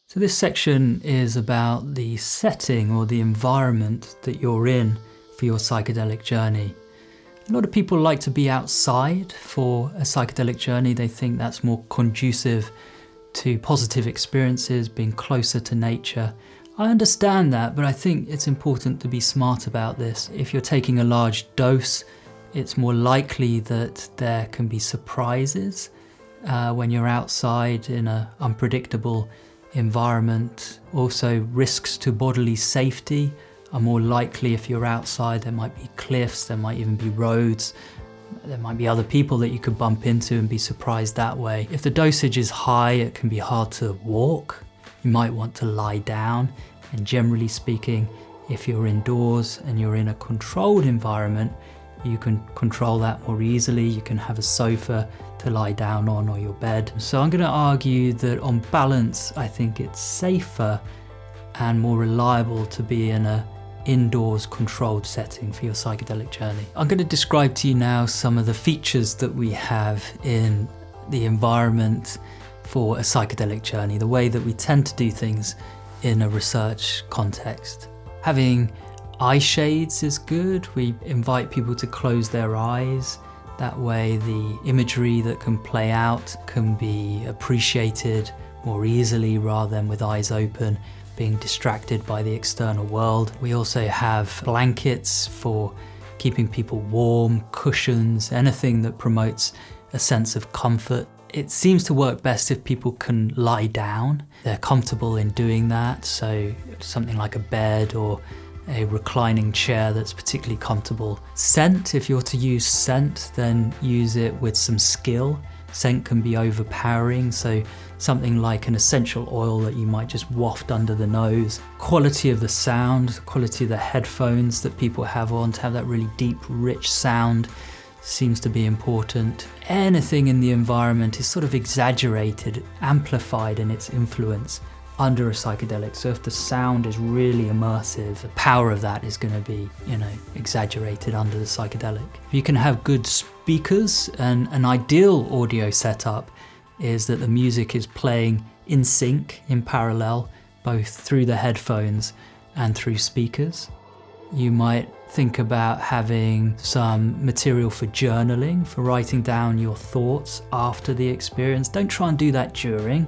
So this section is about the setting or the environment that you're in for your psychedelic journey. A lot of people like to be outside for a psychedelic journey. They think that's more conducive to positive experiences, being closer to nature. I understand that, but I think it's important to be smart about this. If you're taking a large dose, it's more likely that there can be surprises when you're outside in an unpredictable environment. Also, risks to bodily safety are more likely if you're outside. There might be cliffs, there might even be roads, there might be other people that you could bump into and be surprised that way. If the dosage is high, it can be hard to walk. You might want to lie down, and generally speaking, if you're indoors and you're in a controlled environment, you can control that more easily. You can have a sofa to lie down on or your bed. So I'm going to argue that on balance, I think it's safer and more reliable to be in an indoors controlled setting for your psychedelic journey. I'm going to describe to you now some of the features that we have in the environment for a psychedelic journey, the way that we tend to do things in a research context. Having eye shades is good. We invite people to close their eyes. That way the imagery that can play out can be appreciated more easily rather than with eyes open, being distracted by the external world. We also have blankets for keeping people warm, cushions, anything that promotes a sense of comfort. It seems to work best if people can lie down. They're comfortable in doing that, so something like a bed or a reclining chair that's particularly comfortable. Scent, if you're to use scent, then use it with some skill. Scent can be overpowering, so something like an essential oil that you might just waft under the nose. Quality of the sound, quality of the headphones that people have on to have that really deep, rich sound seems to be important. Anything in the environment is sort of exaggerated, amplified in its influence under a psychedelic. So if the sound is really immersive, the power of that is going to be, exaggerated under the psychedelic. If you can have good speakers, and an ideal audio setup is that the music is playing in sync, in parallel, both through the headphones and through speakers. You might think about having some material for journaling, for writing down your thoughts after the experience. Don't try and do that during.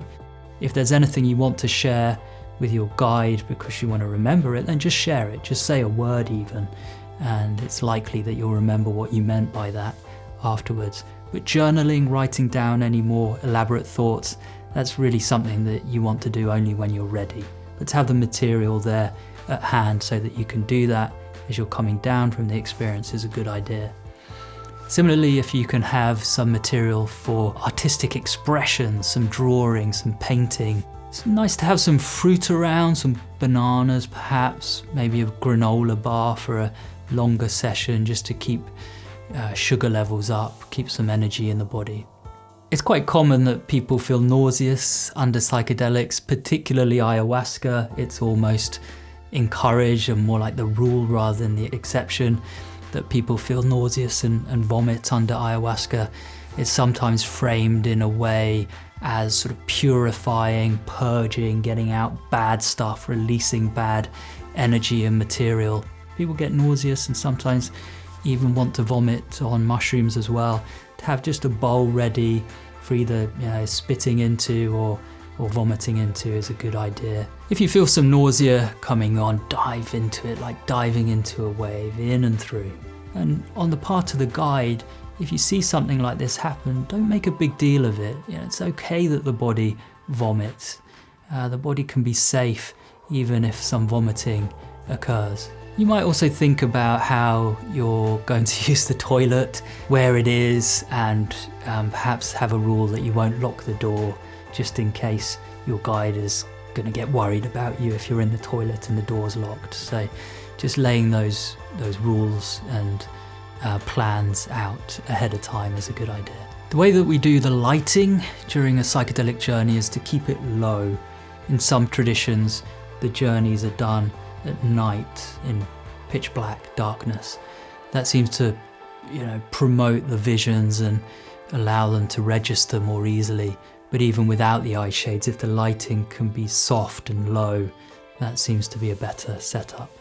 If there's anything you want to share with your guide because you want to remember it, then just share it. Just say a word even, and it's likely that you'll remember what you meant by that afterwards. But journaling, writing down any more elaborate thoughts, that's really something that you want to do only when you're ready. But to have the material there at hand so that you can do that as you're coming down from the experience is a good idea. Similarly, if you can have some material for artistic expression, some drawing, some painting. It's nice to have some fruit around, some bananas perhaps, maybe a granola bar for a longer session just to keep sugar levels up, keep some energy in the body. It's quite common that people feel nauseous under psychedelics, particularly ayahuasca. It's almost encouraged and more like the rule rather than the exception that people feel nauseous and vomit under ayahuasca. It's sometimes framed in a way as sort of purifying, purging, getting out bad stuff, releasing bad energy and material. People get nauseous and sometimes even want to vomit on mushrooms as well. To have just a bowl ready for either spitting into or vomiting into is a good idea. If you feel some nausea coming on, dive into it like diving into a wave, in and through. And on the part of the guide, if you see something like this happen, don't make a big deal of it. It's okay that the body vomits. The body can be safe even if some vomiting occurs. You might also think about how you're going to use the toilet, where it is, and perhaps have a rule that you won't lock the door just in case your guide is going to get worried about you if you're in the toilet and the door's locked. So just laying those rules and plans out ahead of time is a good idea. The way that we do the lighting during a psychedelic journey is to keep it low. In some traditions, the journeys are done at night in pitch black darkness. That seems to promote the visions and allow them to register more easily But even without the eye shades, if the lighting can be soft and low, that seems to be a better setup.